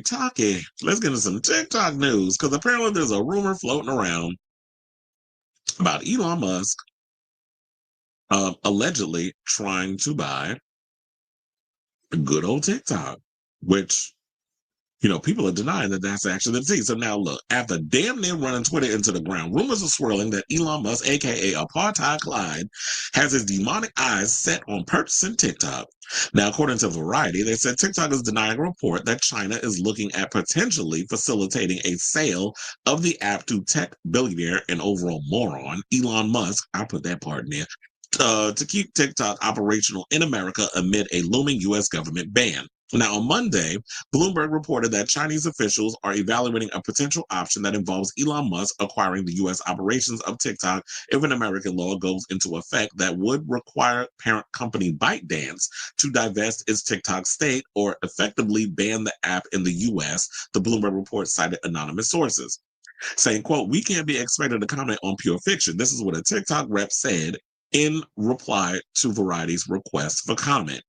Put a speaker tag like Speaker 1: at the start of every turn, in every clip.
Speaker 1: TikTok. Let's get into some TikTok news because apparently there's a rumor floating around about Elon Musk allegedly trying to buy good old TikTok, which people are denying that that's actually the case. So now look, after damn near running Twitter into the ground, rumors are swirling that Elon Musk, aka Apartheid Clyde, has his demonic eyes set on purchasing TikTok. Now, according to Variety, they said TikTok is denying a report that China is looking at potentially facilitating a sale of the app to tech billionaire and overall moron Elon Musk. I'll put that part in there. To keep TikTok operational in America amid a looming U.S. government ban. Now, on Monday, Bloomberg reported that Chinese officials are evaluating a potential option that involves Elon Musk acquiring the U.S. operations of TikTok if an American law goes into effect that would require parent company ByteDance to divest its TikTok stake or effectively ban the app in the U.S., the Bloomberg report cited anonymous sources, saying, quote, "We can't be expected to comment on pure fiction." This is what a TikTok rep said in reply to Variety's request for comment.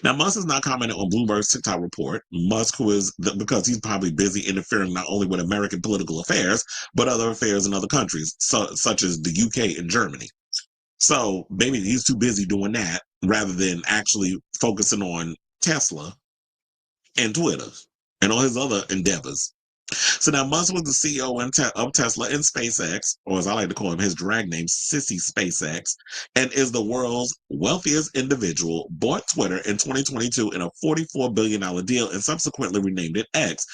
Speaker 1: Now, Musk is not commenting on Bloomberg's TikTok report. Musk, because he's probably busy interfering not only with American political affairs, but other affairs in other countries, such as the UK and Germany. So maybe he's too busy doing that rather than actually focusing on Tesla and Twitter and all his other endeavors. So now Musk was the CEO of Tesla and SpaceX, or as I like to call him, his drag name, Sissy SpaceX, and is the world's wealthiest individual, bought Twitter in 2022 in a $44 billion deal and subsequently renamed it X.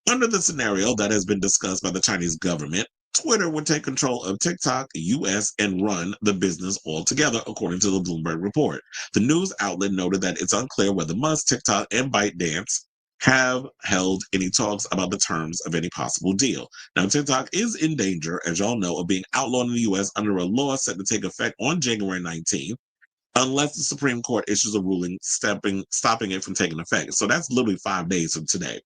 Speaker 1: Under the scenario that has been discussed by the Chinese government, Twitter would take control of TikTok US and run the business altogether, according to the Bloomberg report. The news outlet noted that it's unclear whether Musk, TikTok, and ByteDance have held any talks about the terms of any possible deal. Now, TikTok is in danger, as y'all know, of being outlawed in the U.S. under a law set to take effect on January 19th, unless the Supreme Court issues a ruling stopping it from taking effect. So that's literally 5 days from today.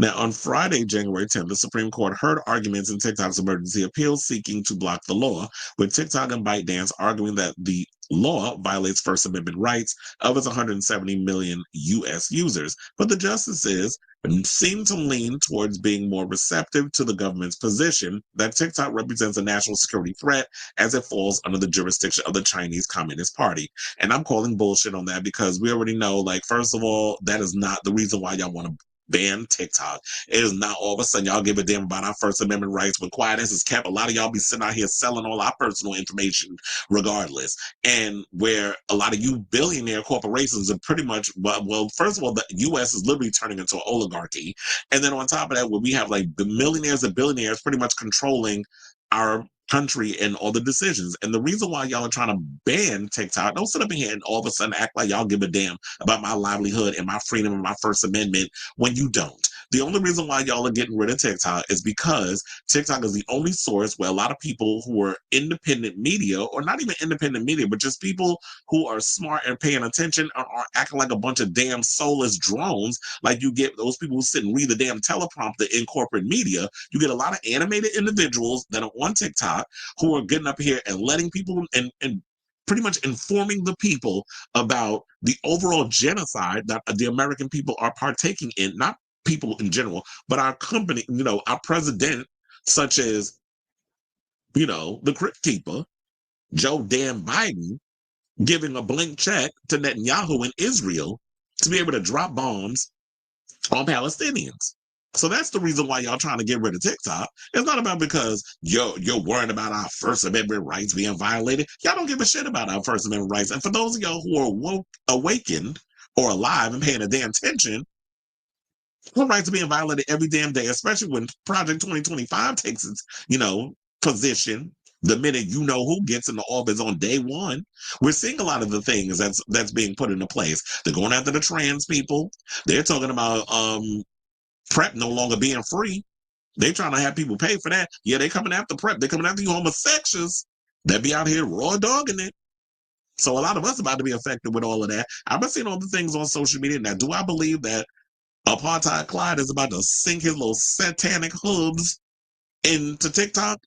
Speaker 1: Now, on Friday, January 10th, the Supreme Court heard arguments in TikTok's emergency appeal seeking to block the law, with TikTok and ByteDance arguing that the law violates First Amendment rights of its 170 million U.S. users. But the justices seem to lean towards being more receptive to the government's position that TikTok represents a national security threat as it falls under the jurisdiction of the Chinese Communist Party. And I'm calling bullshit on that because we already know, like, first of all, that is not the reason why y'all want to ban TikTok. It is not all of a sudden y'all give a damn about our First Amendment rights. When quiet as is kept, a lot of y'all be sitting out here selling all our personal information regardless. And where a lot of you billionaire corporations are pretty much, well, first of all, the U.S. is literally turning into an oligarchy. And then on top of that, where we have like the millionaires and billionaires pretty much controlling our country and all the decisions. And the reason why y'all are trying to ban TikTok, don't sit up in here and all of a sudden act like y'all give a damn about my livelihood and my freedom and my First Amendment when you don't. The only reason why y'all are getting rid of TikTok is because TikTok is the only source where a lot of people who are independent media, or not even independent media, but just people who are smart and paying attention are acting like a bunch of damn soulless drones. Like you get those people who sit and read the damn teleprompter in corporate media. You get a lot of animated individuals that are on TikTok who are getting up here and letting people and pretty much informing the people about the overall genocide that the American people are partaking in, not people in general, but our company, our president, such as, the Crypt Keeper, Joe Dan Biden, giving a blank check to Netanyahu in Israel to be able to drop bombs on Palestinians. So that's the reason why y'all trying to get rid of TikTok. It's not about because you're worrying about our First Amendment rights being violated. Y'all don't give a shit about our First Amendment rights. And for those of y'all who are awakened or alive and paying a damn attention, our rights are being violated every damn day, especially when Project 2025 takes its, position. The minute who gets into office on day one, we're seeing a lot of the things that's being put into place. They're going after the trans people. They're talking about PrEP no longer being free. They trying to have people pay for that. Yeah, they coming after PrEP. They coming after you homosexuals that be out here raw dogging it. So a lot of us about to be affected with all of that. I've been seeing all the things on social media. Now, do I believe that Apartheid Clyde is about to sink his little satanic hooves into TikTok?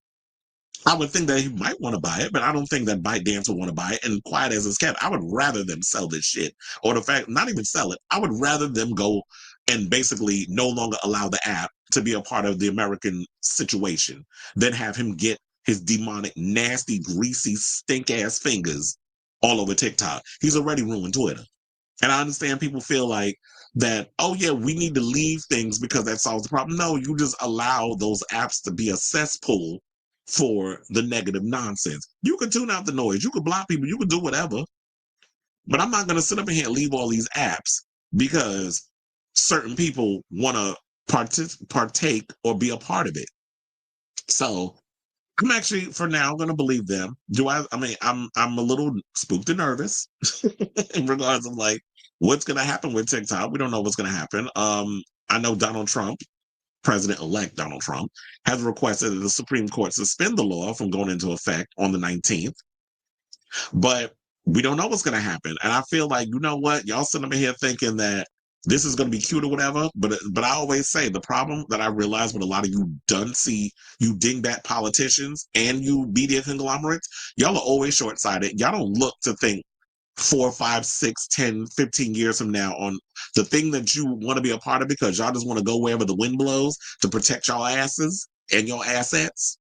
Speaker 1: I would think that he might want to buy it, but I don't think that ByteDance would want to buy it. And quiet as it's kept, I would rather them sell this shit. Or the fact, not even sell it, I would rather them go and basically no longer allow the app to be a part of the American situation, then have him get his demonic, nasty, greasy, stink ass fingers all over TikTok. He's already ruined Twitter. And I understand people feel like that, oh yeah, we need to leave things because that solves the problem. No, you just allow those apps to be a cesspool for the negative nonsense. You can tune out the noise, you can block people, you can do whatever. But I'm not going to sit up in here and leave all these apps because certain people want to partake or be a part of it. So I'm actually, for now, going to believe them. I mean, I'm a little spooked and nervous in regards of like what's going to happen with TikTok. We don't know what's going to happen. I know Donald Trump, President-elect Donald Trump, has requested that the Supreme Court suspend the law from going into effect on the 19th. But we don't know what's going to happen. And I feel like, you know what? Y'all sitting up here thinking that this is going to be cute or whatever. But I always say the problem that I realize with a lot of you you dingbat politicians and you media conglomerates, y'all are always short-sighted. Y'all don't look to think 4, 5, 6, 10, 15 years from now on the thing that you want to be a part of because y'all just want to go wherever the wind blows to protect y'all asses and your assets.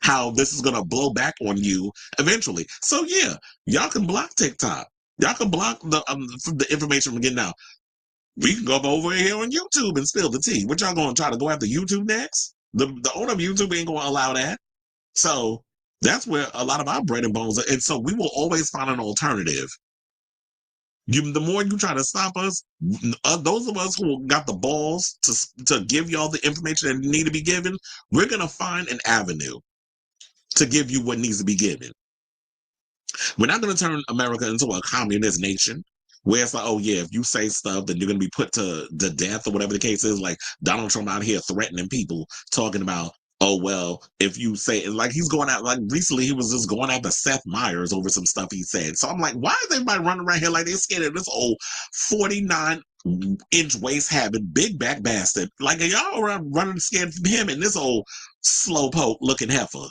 Speaker 1: How this is going to blow back on you eventually. So yeah, y'all can block TikTok. Y'all can block the information from getting out. We can go over here on YouTube and spill the tea. What y'all going to try to go after YouTube next? The owner of YouTube ain't going to allow that. So that's where a lot of our bread and bones are. And so we will always find an alternative. The more you try to stop us, those of us who got the balls to give y'all the information that need to be given, we're going to find an avenue to give you what needs to be given. We're not going to turn America into a communist nation where it's like, oh yeah, if you say stuff, then you're going to be put to the death or whatever the case is. Like Donald Trump out here threatening people, talking about, oh well, if you say, like he's going out, like recently he was just going after Seth Meyers over some stuff he said. So I'm like, why is everybody running around here like they're scared of this old 49-inch waist having big back bastard? Like, are y'all running scared from him and this old slowpoke looking heifer?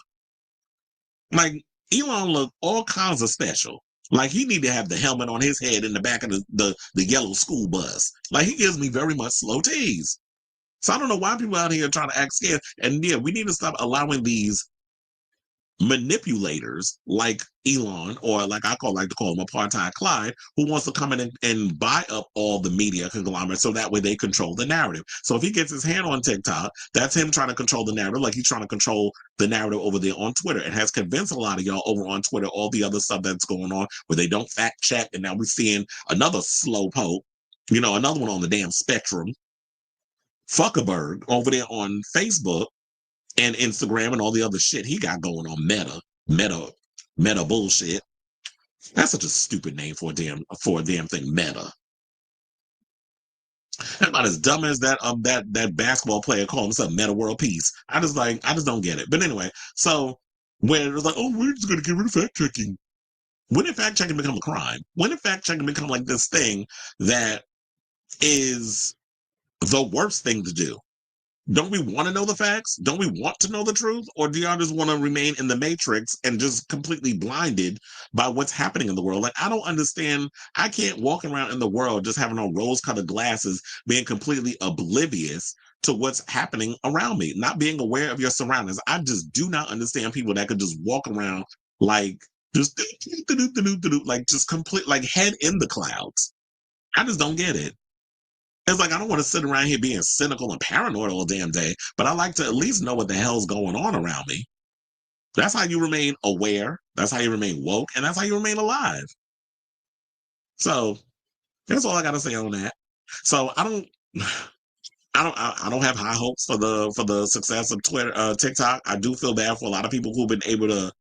Speaker 1: Like, Elon look all kinds of special. Like, he need to have the helmet on his head in the back of the yellow school bus. Like, he gives me very much slow tease. So I don't know why people out here trying to act scared. And yeah, we need to stop allowing these manipulators like Elon, or like I like to call him apartheid Clyde, who wants to come in and buy up all the media conglomerates so that way they control the narrative. So if he gets his hand on TikTok, that's him trying to control the narrative, like he's trying to control the narrative over there on Twitter, and has convinced a lot of y'all over on Twitter all the other stuff that's going on where they don't fact check. And now we're seeing another slow poke, another one on the damn spectrum, Fuckerberg over there on Facebook and Instagram and all the other shit he got going on. Meta bullshit. That's such a stupid name for a damn thing. Meta. That's about as dumb as that basketball player called himself Meta World Peace. I just don't get it. But anyway, so when it was like, oh, we're just gonna get rid of fact checking. When did fact checking become a crime? When did fact checking become like this thing that is the worst thing to do? Don't we want to know the facts? Don't we want to know the truth? Or do y'all just want to remain in the matrix and just completely blinded by what's happening in the world? Like, I don't understand. I can't walk around in the world just having on rose-colored glasses, being completely oblivious to what's happening around me, not being aware of your surroundings. I just do not understand people that could just walk around like just like just complete, like head in the clouds. I just don't get it. It's like, I don't want to sit around here being cynical and paranoid all damn day, but I like to at least know what the hell's going on around me. That's how you remain aware. That's how you remain woke. And that's how you remain alive. So that's all I got to say on that. So I don't have high hopes for the success of TikTok. I do feel bad for a lot of people who've been able to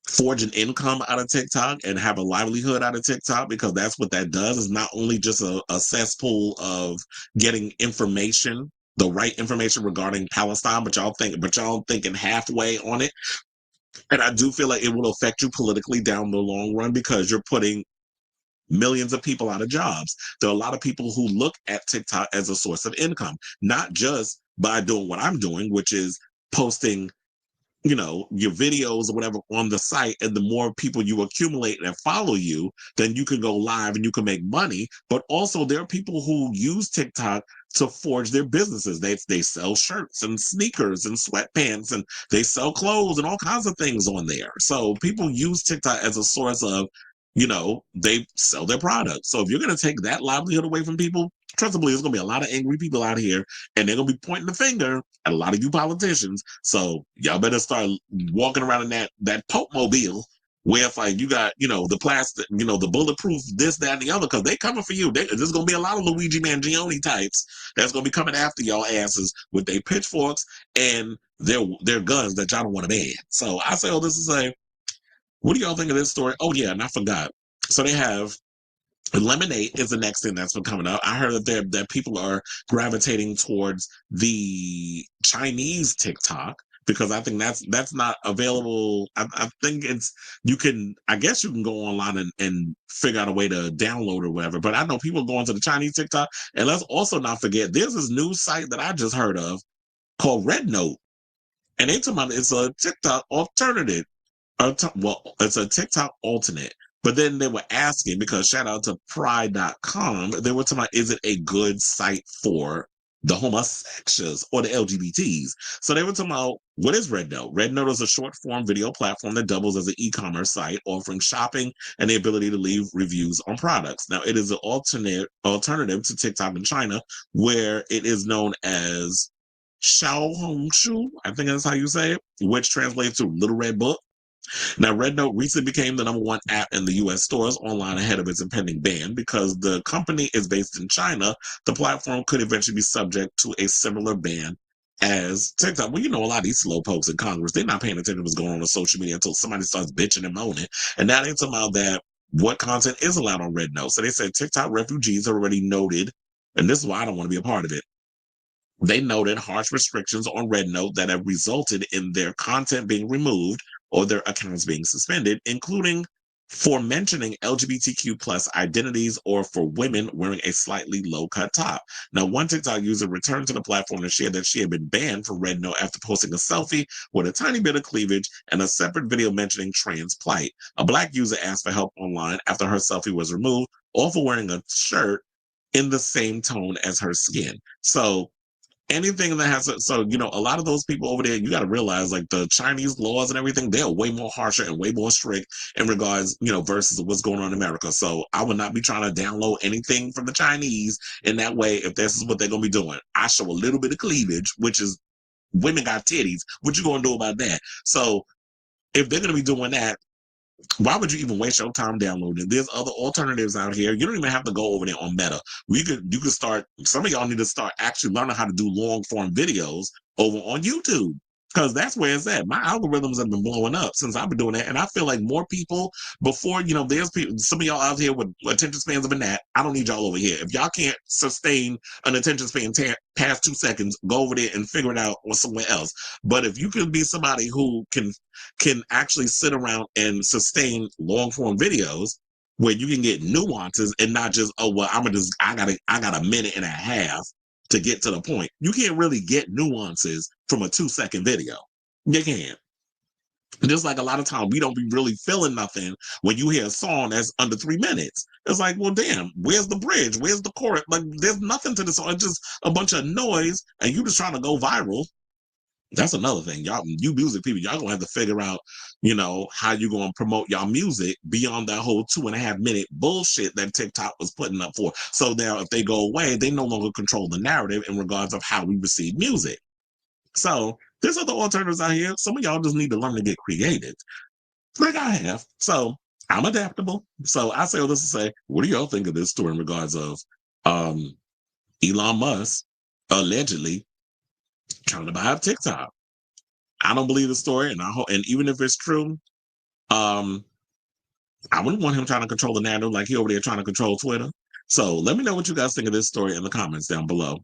Speaker 1: forge an income out of TikTok and have a livelihood out of TikTok, because that's what that does. Is not only just a cesspool of getting information, the right information regarding Palestine, but y'all thinking halfway on it. And I do feel like it will affect you politically down the long run, because you're putting millions of people out of jobs. There are a lot of people who look at TikTok as a source of income, not just by doing what I'm doing, which is posting your videos or whatever on the site, and the more people you accumulate that follow you, then you can go live and you can make money. But also there are people who use TikTok to forge their businesses. They sell shirts and sneakers and sweatpants, and they sell clothes and all kinds of things on there. So people use TikTok as a source of, they sell their products. So if you're going to take that livelihood away from people, trust me, there's going to be a lot of angry people out here, and they're going to be pointing the finger at a lot of you politicians. So y'all better start walking around in that Pope mobile, where if like you got, the plastic, the bulletproof this, that, and the other, because they coming for you. There's going to be a lot of Luigi Mangione types that's going to be coming after y'all asses with their pitchforks and their guns that y'all don't want to ban. So I say all this to say, what do y'all think of this story? Oh yeah, and I forgot. So they have lemonade is the next thing that's been coming up. I heard that people are gravitating towards the Chinese TikTok, because I think that's not available. I think I guess you can go online and figure out a way to download or whatever. But I know people going to the Chinese TikTok. And let's also not forget, there's this new site that I just heard of called Rednote. And they talking about it's a TikTok alternative. Well, it's a TikTok alternate. But then they were asking, because shout out to pride.com, they were talking about, is it a good site for the homosexuals or the LGBTs? So they were talking about, what is Rednote? Rednote is a short form video platform that doubles as an e-commerce site, offering shopping and the ability to leave reviews on products. Now, it is an alternative to TikTok in China, where it is known as Xiaohongshu, I think that's how you say it, which translates to Little Red Book. Now, Rednote recently became the #1 app in the U.S. stores online ahead of its impending ban. Because the company is based in China, the platform could eventually be subject to a similar ban as TikTok. Well, a lot of these slow pokes in Congress, they're not paying attention to what's going on social media until somebody starts bitching and moaning. And now they're talking about that what content is allowed on Rednote. So they said TikTok refugees already noted, and this is why I don't want to be a part of it. They noted harsh restrictions on Rednote that have resulted in their content being removed or their accounts being suspended, including for mentioning LGBTQ plus identities or for women wearing a slightly low-cut top. Now, one TikTok user returned to the platform and shared that she had been banned from Rednote after posting a selfie with a tiny bit of cleavage and a separate video mentioning trans plight. A Black user asked for help online after her selfie was removed, or for wearing a shirt in the same tone as her skin. So anything that has a lot of those people over there, you got to realize, like, the Chinese laws and everything, they're way more harsher and way more strict in regards, versus what's going on in America. So I would not be trying to download anything from the Chinese in that way. If this is what they're going to be doing, I show a little bit of cleavage, which is women got titties. What you going to do about that? So if they're going to be doing that, why would you even waste your time downloading? There's other alternatives out here. You don't even have to go over there on Meta. You could start. Some of y'all need to start actually learning how to do long form videos over on YouTube, because that's where it's at. My algorithms have been blowing up since I've been doing that, and I feel like more people before. There's people. Some of y'all out here with attention spans of a gnat. I don't need y'all over here. If y'all can't sustain an attention span past 2 seconds, go over there and figure it out or somewhere else. But if you can be somebody who can actually sit around and sustain long form videos where you can get nuances and not just, oh well, I got a minute and a half to get to the point. You can't really get nuances from a 2-second video. You can't. Just like a lot of times we don't be really feeling nothing when you hear a song that's under 3 minutes. It's like, well, damn, where's the bridge? Where's the chorus? Like, there's nothing to the song. It's just a bunch of noise, and you just trying to go viral. That's another thing. Y'all, you music people, y'all gonna have to figure out, how you gonna promote y'all music beyond that whole 2.5 minute bullshit that TikTok was putting up for. So now if they go away, they no longer control the narrative in regards of how we receive music. So there's other alternatives out here. Some of y'all just need to learn to get creative, like I have. So I'm adaptable. So I say all this to say, what do y'all think of this story in regards of Elon Musk allegedly trying to buy up TikTok? I don't believe the story, and even if it's true, I wouldn't want him trying to control the narrative like he over there trying to control Twitter. So let me know what you guys think of this story in the comments down below.